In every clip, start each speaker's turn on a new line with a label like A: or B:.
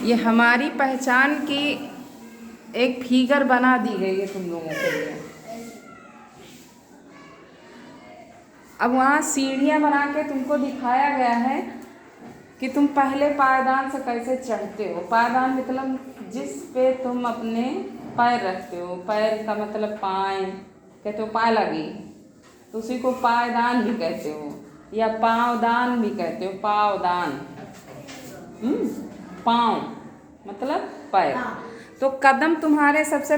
A: ये हमारी पहचान की एक फिगर बना दी गई है तुम लोगों के लिए। अब वहाँ सीढ़ियाँ बना के तुमको दिखाया गया है कि तुम पहले पायदान से कैसे चढ़ते हो। पायदान मतलब जिस पे तुम अपने पैर रखते हो। पैर का मतलब पाँव, कहते हो पाय लगी, तो उसी को पायदान भी कहते हो, या पाँवदान भी कहते हो। पाँवदान, पाँव मतलब पैर। तो कदम तुम्हारे सबसे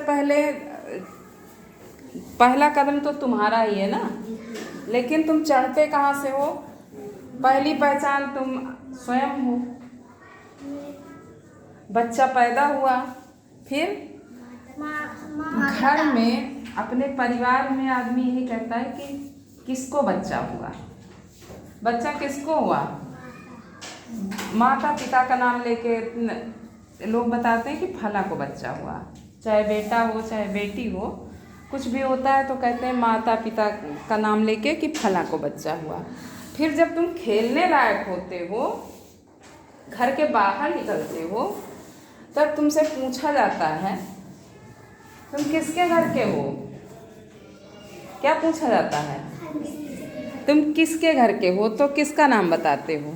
A: पहला कदम तो तुम्हारा ही है ना, लेकिन तुम चढ़ते कहाँ से हो? पहली पहचान तुम स्वयं हो। बच्चा पैदा हुआ, फिर घर में अपने परिवार में आदमी यही कहता है कि किसको बच्चा हुआ। बच्चा किसको हुआ? माता पिता का नाम लेके लोग बताते हैं कि फला को बच्चा हुआ। चाहे बेटा हो चाहे बेटी हो, कुछ भी होता है तो कहते हैं माता पिता का नाम लेके कि फला को बच्चा हुआ। फिर जब तुम खेलने लायक होते हो, घर के बाहर निकलते हो, तब तुमसे पूछा जाता है तुम किसके घर के हो। क्या पूछा जाता है? तुम किसके घर के हो, तो किसका नाम बताते हो?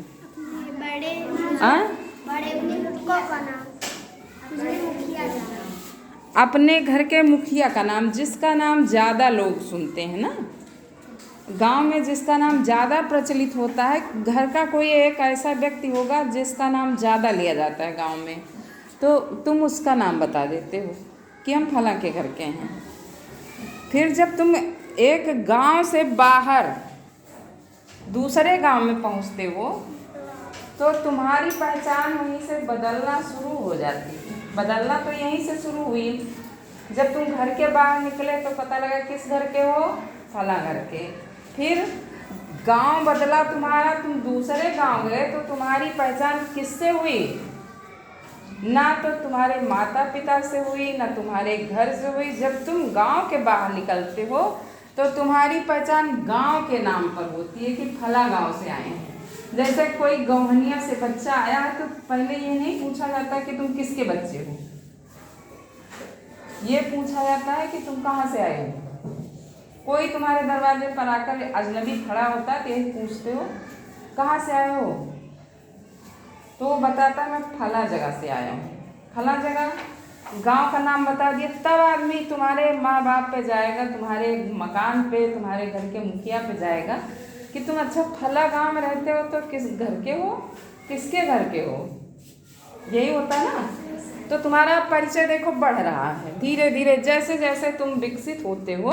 A: अपने घर के मुखिया का नाम, जिसका नाम ज़्यादा लोग सुनते हैं ना। गांव में जिसका नाम ज़्यादा प्रचलित होता है, घर का कोई एक ऐसा व्यक्ति होगा जिसका नाम ज़्यादा लिया जाता है गांव में, तो तुम उसका नाम बता देते हो कि हम फला के घर के हैं। फिर जब तुम एक गांव से बाहर दूसरे गांव में पहुंचते हो, तो तुम्हारी पहचान वहीं से बदलना शुरू हो जाती है। बदलना तो यहीं से शुरू हुई। जब तुम घर के बाहर निकले तो पता लगा किस घर के हो? फला घर के। फिर गांव बदला तुम्हारा, तुम दूसरे गांव गए तो तुम्हारी पहचान किससे हुई? ना तो तुम्हारे माता पिता से हुई, ना तुम्हारे घर से हुई। जब तुम गांव के बाहर निकलते हो तो तुम्हारी पहचान गांव के नाम पर होती है कि फला गांव से आए हैं। जैसे कोई गौहनिया से बच्चा आया है तो पहले ये नहीं पूछा जाता कि तुम किसके बच्चे हो, ये पूछा जाता है कि तुम कहाँ से आए हो। कोई तुम्हारे दरवाजे पर आकर अजनबी खड़ा होता है तो यही पूछते हो कहाँ से आए हो, तो वो बताता है मैं फला जगह से आया हूँ। फला जगह, गांव का नाम बता दिया, तब आदमी तुम्हारे माँ बाप पे जाएगा, तुम्हारे मकान पे, तुम्हारे घर के मुखिया पे जाएगा कि तुम अच्छा फला गांव में रहते हो तो किस घर के हो, किसके घर के हो। यही होता है ना। तो तुम्हारा परिचय देखो बढ़ रहा है धीरे धीरे। जैसे जैसे तुम विकसित होते हो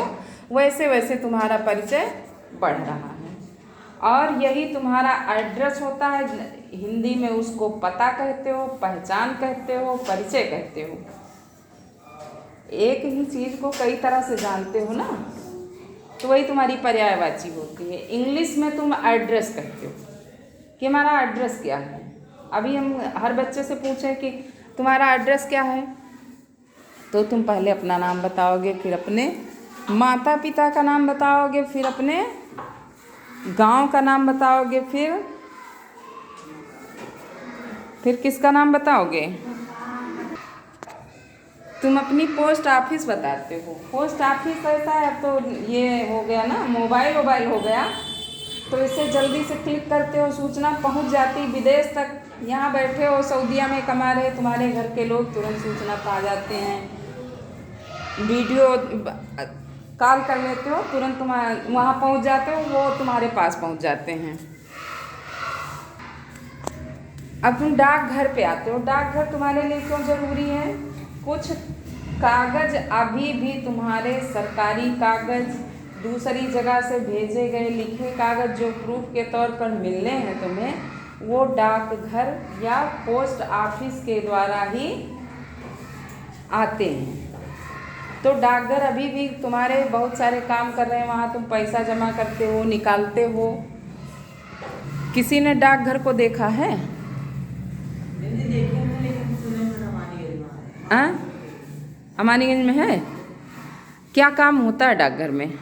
A: वैसे वैसे तुम्हारा परिचय बढ़ रहा है। और यही तुम्हारा एड्रेस होता है। हिंदी में उसको पता कहते हो, पहचान कहते हो, परिचय कहते हो। एक ही चीज़ को कई तरह से जानते हो ना, तो वही तुम्हारी पर्यायवाची होती है। इंग्लिश में तुम एड्रेस कहते हो कि हमारा एड्रेस क्या है। अभी हम हर बच्चे से पूछें कि तुम्हारा एड्रेस क्या है, तो तुम पहले अपना नाम बताओगे, फिर अपने माता पिता का नाम बताओगे, फिर अपने गांव का नाम बताओगे, फिर किसका नाम बताओगे? तुम अपनी पोस्ट ऑफिस बताते हो। पोस्ट ऑफिस ऐसा है, तो ये हो गया ना, मोबाइल हो गया, तो इससे जल्दी से क्लिक करते हो, सूचना पहुंच जाती विदेश तक। यहाँ बैठे हो सऊदीया में कमा रहे तुम्हारे घर के लोग, तुरंत सूचना पा जाते हैं। वीडियो कॉल कर लेते हो, तुरंत तुम वहाँ पहुँच जाते हो, वो तुम्हारे पास पहुँच जाते हैं। अब तुम डाकघर पे आते हो। डाकघर तुम्हारे लिए क्यों ज़रूरी है? कुछ कागज़ अभी भी तुम्हारे सरकारी कागज़, दूसरी जगह से भेजे गए लिखे कागज़ जो प्रूफ के तौर पर मिलने हैं तुम्हें, वो डाकघर या पोस्ट ऑफिस के द्वारा ही आते हैं। तो डाकघर अभी भी तुम्हारे बहुत सारे काम कर रहे हैं। वहाँ तुम पैसा जमा करते हो, निकालते हो। किसी ने डाकघर को देखा है? अमानीगंज में है। क्या काम होता है डाकघर में?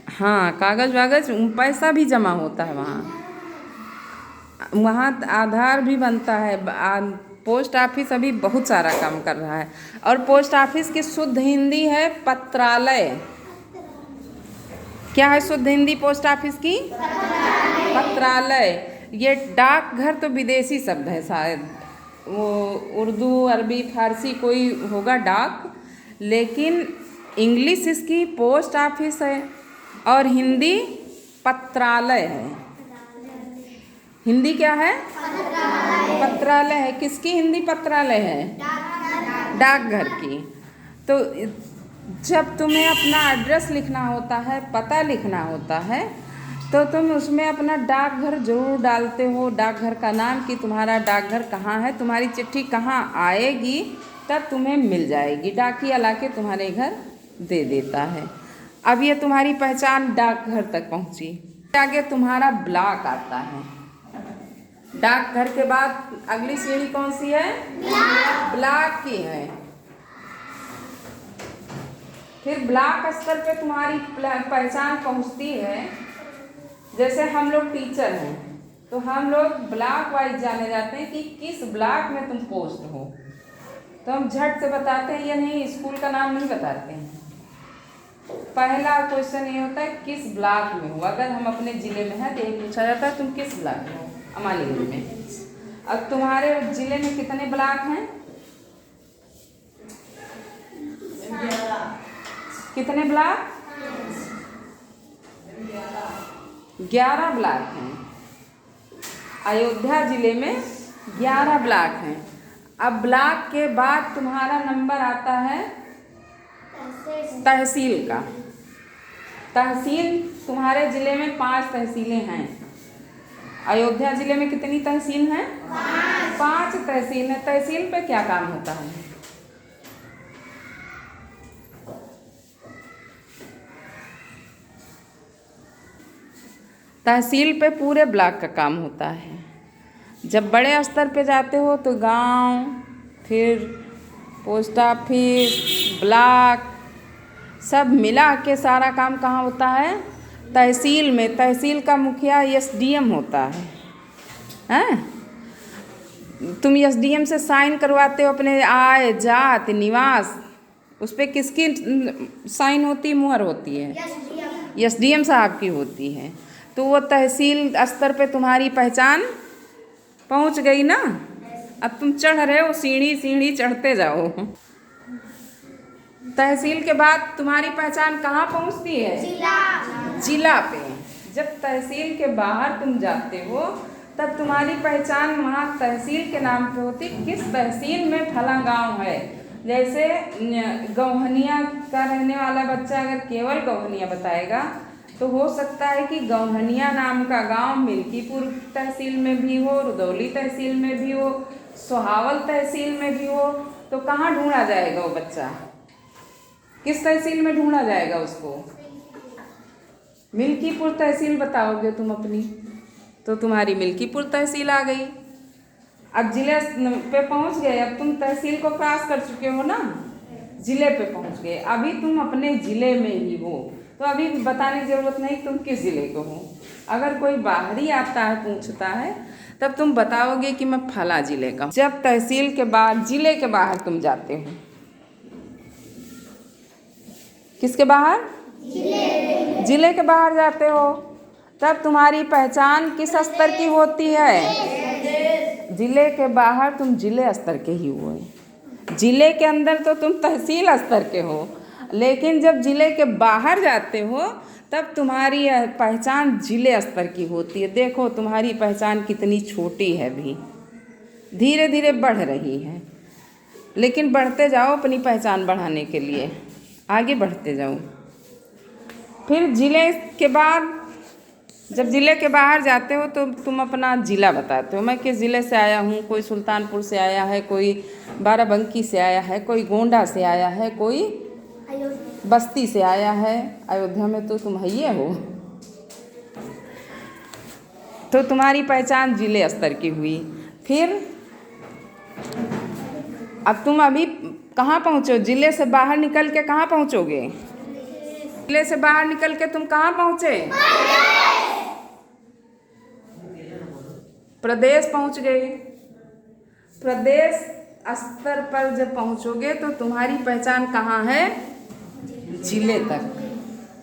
A: हाँ, कागज़ वागज़, पैसा भी जमा होता है वहाँ। वहाँ आधार भी बनता है। पोस्ट ऑफिस अभी बहुत सारा काम कर रहा है। और पोस्ट ऑफिस की शुद्ध हिंदी है पत्रालय। क्या है शुद्ध हिंदी पोस्ट ऑफिस की? पत्रालय। ये डाकघर तो विदेशी शब्द है शायद, वो उर्दू अरबी फारसी कोई होगा डाक, लेकिन इंग्लिश इसकी पोस्ट ऑफिस है और हिंदी पत्रालय है। हिंदी क्या है? पत्रालय है। किसकी हिंदी पत्रालय है? डाकघर की। तो जब तुम्हें अपना एड्रेस लिखना होता है, पता लिखना होता है, तो तुम उसमें अपना डाकघर जरूर डालते हो, डाकघर का नाम कि तुम्हारा डाकघर कहाँ है, तुम्हारी चिट्ठी कहाँ आएगी, तब तुम्हें मिल जाएगी। डाकिया लाके तुम्हारे घर दे देता है। अब ये तुम्हारी पहचान डाकघर तक पहुँची। आगे तुम्हारा ब्लॉक आता है। डाकघर के बाद अगली सीढ़ी कौन सी है? ब्लॉक की है। फिर ब्लॉक स्तर पे तुम्हारी पहचान पहुंचती है। जैसे हम लोग टीचर हैं तो हम लोग ब्लॉक वाइज जाने जाते हैं कि किस ब्लॉक में तुम पोस्ट हो, तो हम झट से बताते हैं, या नहीं स्कूल का नाम नहीं बताते हैं। पहला क्वेश्चन ये होता है किस ब्लॉक में हो। अगर हम अपने ज़िले में हैं तो ये पूछा जाता है तुम किस ब्लॉक में हो, अमालीगंज में। अब तुम्हारे ज़िले में कितने ब्लॉक हैं? कितने ब्लॉक? 11 ब्लॉक हैं। अयोध्या जिले में 11 ब्लॉक हैं। अब ब्लॉक के बाद तुम्हारा नंबर आता है तहसील का। तहसील तुम्हारे जिले में 5 तहसीलें हैं। अयोध्या जिले में कितनी तहसील हैं? 5 तहसील हैं। तहसील पे क्या काम होता है? तहसील पे पूरे ब्लॉक का काम होता है। जब बड़े स्तर पे जाते हो तो गांव, फिर पोस्ट ऑफिस, ब्लॉक, सब मिला के सारा काम कहाँ होता है? तहसील में। तहसील का मुखिया एसडीएम होता है। हैं? तुम एसडीएम से साइन करवाते हो अपने आय, जात, निवास, उस पर किसकी साइन होती, मुहर होती है? एसडीएम साहब की होती है। तो वो तहसील स्तर पे तुम्हारी पहचान पहुंच गई ना। अब तुम चढ़ रहे हो, सीढ़ी सीढ़ी चढ़ते जाओ। तहसील के बाद तुम्हारी पहचान कहाँ पहुंचती है? जिला पे। जब तहसील के बाहर तुम जाते हो तब तुम्हारी पहचान वहाँ तहसील के नाम पे होती, किस तहसील में फला गांव है। जैसे गौहनिया का रहने वाला बच्चा अगर केवल गौहनिया बताएगा तो हो सकता है कि गौहनिया नाम का गांव मिल्कीपुर तहसील में भी हो, रुदौली तहसील में भी हो, सोहावल तहसील में भी हो। तो कहाँ ढूंढा जाएगा वो बच्चा? किस तहसील में ढूंढा जाएगा उसको? मिल्कीपुर तहसील बताओगे तुम अपनी, तो तुम्हारी मिल्कीपुर तहसील आ गई। अब जिले पे पहुंच गए। अब तुम तहसील को क्रॉस कर चुके हो ना, जिले पे पहुंच गए। अभी तुम अपने जिले में ही हो, तो अभी बताने की जरूरत नहीं तुम किस जिले के हो। अगर कोई बाहरी आता है, पूछता है, तब तुम बताओगे कि मैं फला जिले का। जब तहसील के बाद जिले के बाहर तुम जाते हो, किसके बाहर? जिले के बाहर जाते हो, तब तुम्हारी पहचान किस स्तर की होती है? जिले के बाहर तुम जिले स्तर के ही हुए। जिले के अंदर तो तुम तहसील स्तर के हो, लेकिन जब जिले के बाहर जाते हो तब तुम्हारी पहचान जिले स्तर की होती है। देखो तुम्हारी पहचान कितनी छोटी है, भी धीरे धीरे बढ़ रही है, लेकिन बढ़ते जाओ अपनी पहचान बढ़ाने के लिए, आगे बढ़ते जाओ। फिर जिले के बाद, जब जिले के बाहर जाते हो तो तुम अपना ज़िला बताते हो, मैं किस ज़िले से आया हूँ। कोई सुल्तानपुर से आया है, कोई बाराबंकी से आया है, कोई गोंडा से आया है, कोई बस्ती से आया है। अयोध्या में तो तुम ही हो, तो तुम्हारी पहचान जिले स्तर की हुई। फिर अब तुम अभी कहाँ पहुँचो? जिले से बाहर निकल के कहाँ पहुँचोगे? जिले से बाहर निकल के तुम कहाँ पहुँचे? प्रदेश पहुंच गए। प्रदेश स्तर पर जब पहुंचोगे तो तुम्हारी पहचान कहाँ है? जिले तक।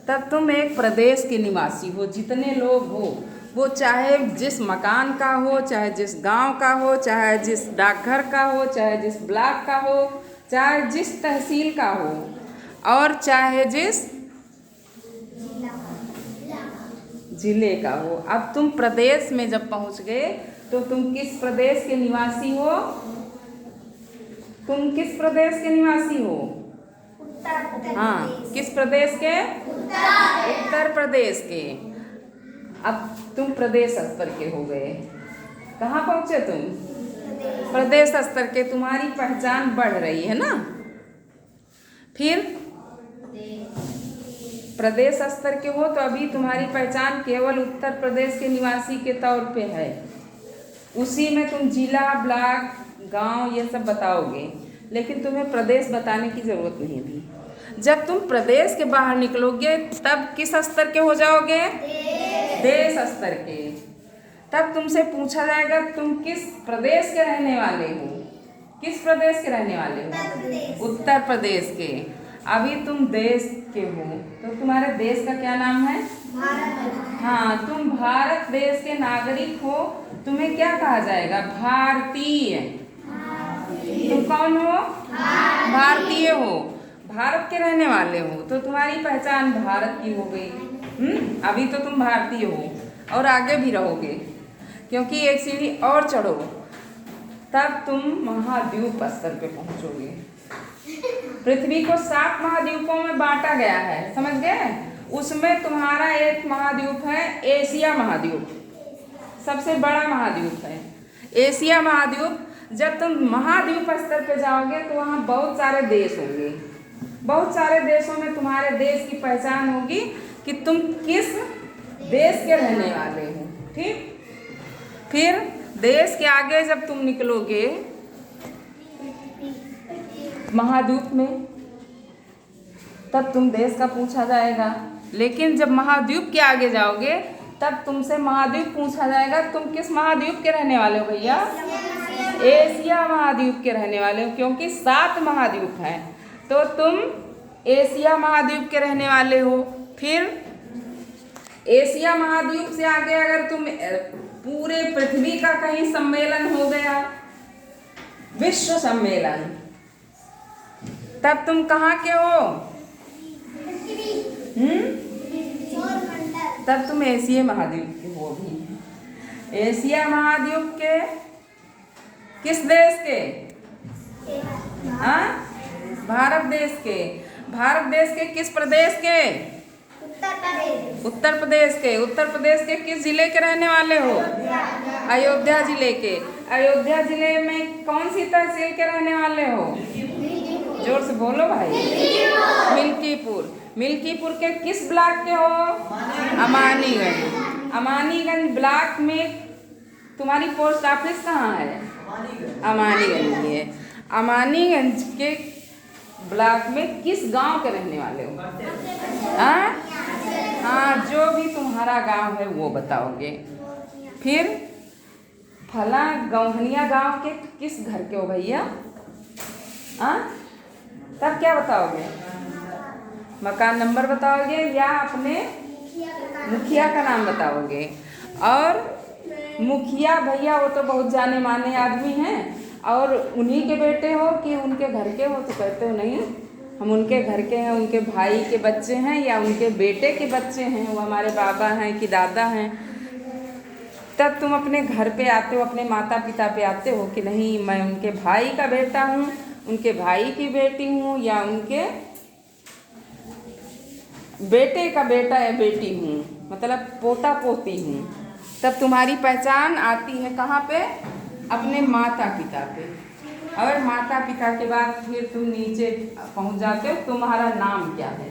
A: तब तुम एक प्रदेश के निवासी हो। जितने लोग हो, वो चाहे जिस मकान का हो, चाहे जिस गांव का हो, चाहे जिस डाकघर का हो, चाहे जिस ब्लॉक का हो, चाहे जिस तहसील का हो, और चाहे जिस जिले का हो। अब तुम प्रदेश में जब पहुंच गए तो तुम किस प्रदेश के निवासी हो? तुम किस प्रदेश के निवासी हो? हाँ, किस प्रदेश के? उत्तर प्रदेश के। अब तुम प्रदेश स्तर के हो गए। कहाँ पहुंचे तुम? प्रदेश स्तर के। तुम्हारी पहचान बढ़ रही है ना। फिर प्रदेश स्तर के हो तो अभी तुम्हारी पहचान केवल उत्तर प्रदेश के निवासी के तौर पे है। उसी में तुम जिला, ब्लॉक, गांव ये सब बताओगे, लेकिन तुम्हें प्रदेश बताने की जरूरत नहीं अभी। जब तुम प्रदेश के बाहर निकलोगे तब किस स्तर के हो जाओगे? देश स्तर के। तब तुमसे पूछा जाएगा तुम किस प्रदेश के रहने वाले हो? किस प्रदेश के रहने वाले हो? उत्तर प्रदेश के। अभी तुम देश के हो तो तुम्हारे देश का क्या नाम है? भारत। हाँ, तुम भारत देश के नागरिक हो। तुम्हें क्या कहा जाएगा? भारतीय। तुम कौन हो? भारतीय हो। भारत के रहने वाले हो तो तुम्हारी पहचान भारत की हो गई। अभी तो तुम भारतीय हो और आगे भी रहोगे, क्योंकि एक सीढ़ी और चढ़ो तब तुम महाद्वीप स्तर पे पहुंचोगे। पृथ्वी को 7 महाद्वीपों में बांटा गया है, समझ गए? उसमें तुम्हारा एक महाद्वीप है एशिया महाद्वीप, सबसे बड़ा महाद्वीप है एशिया महाद्वीप। जब तुम महाद्वीप स्तर पे जाओगे तो वहाँ बहुत सारे देश होंगे। बहुत सारे देशों में तुम्हारे देश की पहचान होगी कि तुम किस देश के रहने वाले हो। ठीक। फिर देश के आगे जब तुम निकलोगे महाद्वीप में, तब तुम देश का पूछा जाएगा। लेकिन जब महाद्वीप के आगे जाओगे तब तुमसे महाद्वीप पूछा जाएगा तुम किस महाद्वीप के रहने वाले हो भैया? एशिया महाद्वीप के रहने वाले हो, क्योंकि 7 महाद्वीप हैं तो तुम एशिया महाद्वीप के रहने वाले हो। फिर एशिया महाद्वीप से आगे अगर तुम पूरे पृथ्वी का कहीं सम्मेलन हो गया, विश्व सम्मेलन, तब तुम कहाँ के हो? तब तुम एशिया महाद्वीप के हो। भी एशिया महाद्वीप के किस देश के? हाँ, भारत देश के। भारत देश के किस प्रदेश के? उत्तर प्रदेश के। उत्तर प्रदेश के किस जिले के रहने वाले हो? अयोध्या जिले के। अयोध्या जिले में कौन सी तहसील के रहने वाले हो? जोर से बोलो भाई। मिल्कीपुर। मिल्कीपुर के किस ब्लॉक के हो? अमानीगंज। अमानीगंज ब्लॉक में तुम्हारी पोस्ट ऑफिस कहाँ है? अमानीगंज में है। अमानीगंज के ब्लॉक में किस गांव के रहने वाले हो? हाँ, जो भी तुम्हारा गांव है वो बताओगे। फिर फला गौहनिया गांव के किस घर के हो भैया? तब क्या बताओगे? मकान नंबर बताओगे या अपने मुखिया का नाम बताओगे? और मुखिया भैया वो तो बहुत जाने माने आदमी हैं, और उन्हीं के बेटे हो कि उनके घर के हो? तो कहते हो नहीं, हम उनके घर के हैं, उनके भाई के बच्चे हैं या उनके बेटे के बच्चे हैं, वो हमारे बाबा हैं कि दादा हैं। तब तुम अपने घर पे आते हो, अपने माता पिता पे आते हो कि नहीं मैं उनके भाई का बेटा हूँ, उनके भाई की बेटी हूँ, या उनके बेटे का बेटा या बेटी हूँ, मतलब पोता पोती हूँ। तब तुम्हारी पहचान आती है कहाँ पे? अपने माता पिता पे। और माता पिता के बाद फिर तुम नीचे पहुँच जाते हो, तुम्हारा नाम क्या है?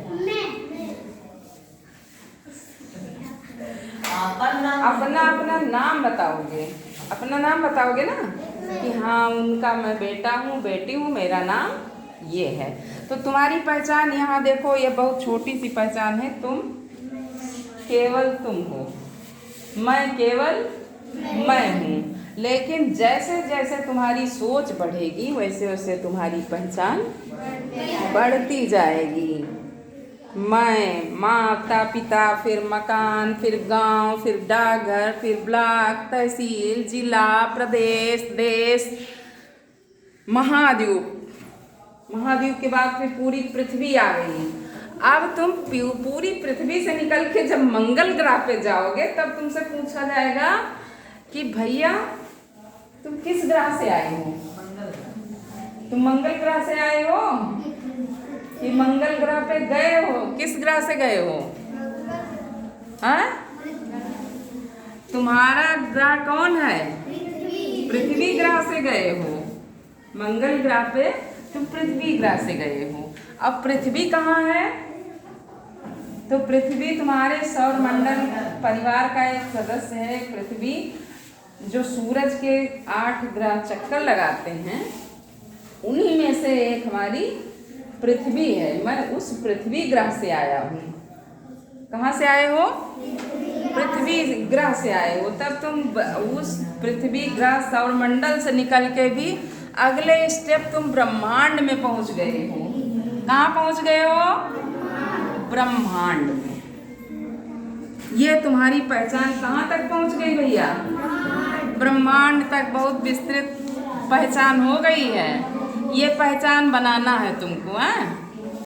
A: अपना नाम बताओगे। अपना नाम बताओगे ना कि हाँ उनका मैं बेटा हूँ, बेटी हूँ, मेरा नाम ये है। तो तुम्हारी पहचान यहाँ देखो, ये बहुत छोटी सी पहचान है। तुम केवल तुम हो, मैं केवल मैं हूँ। लेकिन जैसे जैसे तुम्हारी सोच बढ़ेगी वैसे वैसे तुम्हारी पहचान बढ़ती जाएगी। मैं, माता पिता, फिर मकान, फिर गांव, फिर डाकघर, फिर ब्लॉक, तहसील, जिला, प्रदेश, देश, महाद्वीप। महाद्वीप के बाद फिर पूरी पृथ्वी आ गई। अब तुम पूरी पृथ्वी से निकल के जब मंगल ग्रह पे जाओगे तब तुमसे पूछा जाएगा कि भैया तुम किस ग्रह से आए हो? तुम मंगल ग्रह से आए हो कि मंगल ग्रह पे गए हो? किस ग्रह से गए हो? हाँ? तुम्हारा ग्रह कौन है? पृथ्वी ग्रह से गए हो। मंगल ग्रह पे तुम पृथ्वी ग्रह से गए हो। अब पृथ्वी कहाँ है? तो पृथ्वी तुम्हारे सौरमंडल परिवार का एक सदस्य है। पृथ्वी जो सूरज के 8 ग्रह चक्कर लगाते हैं उन्हीं में से एक हमारी पृथ्वी है। मैं उस पृथ्वी ग्रह से आया हूँ। कहाँ से आए हो? पृथ्वी ग्रह से आए हो। तब तुम उस पृथ्वी ग्रह सौरमंडल से निकल के भी अगले स्टेप तुम ब्रह्मांड में पहुँच गए हो। कहाँ पहुँच गए हो? ब्रह्मांड में। ये तुम्हारी पहचान कहाँ तक पहुँच गई भैया? ब्रह्मांड तक बहुत विस्तृत पहचान हो गई है। ये पहचान बनाना है तुमको।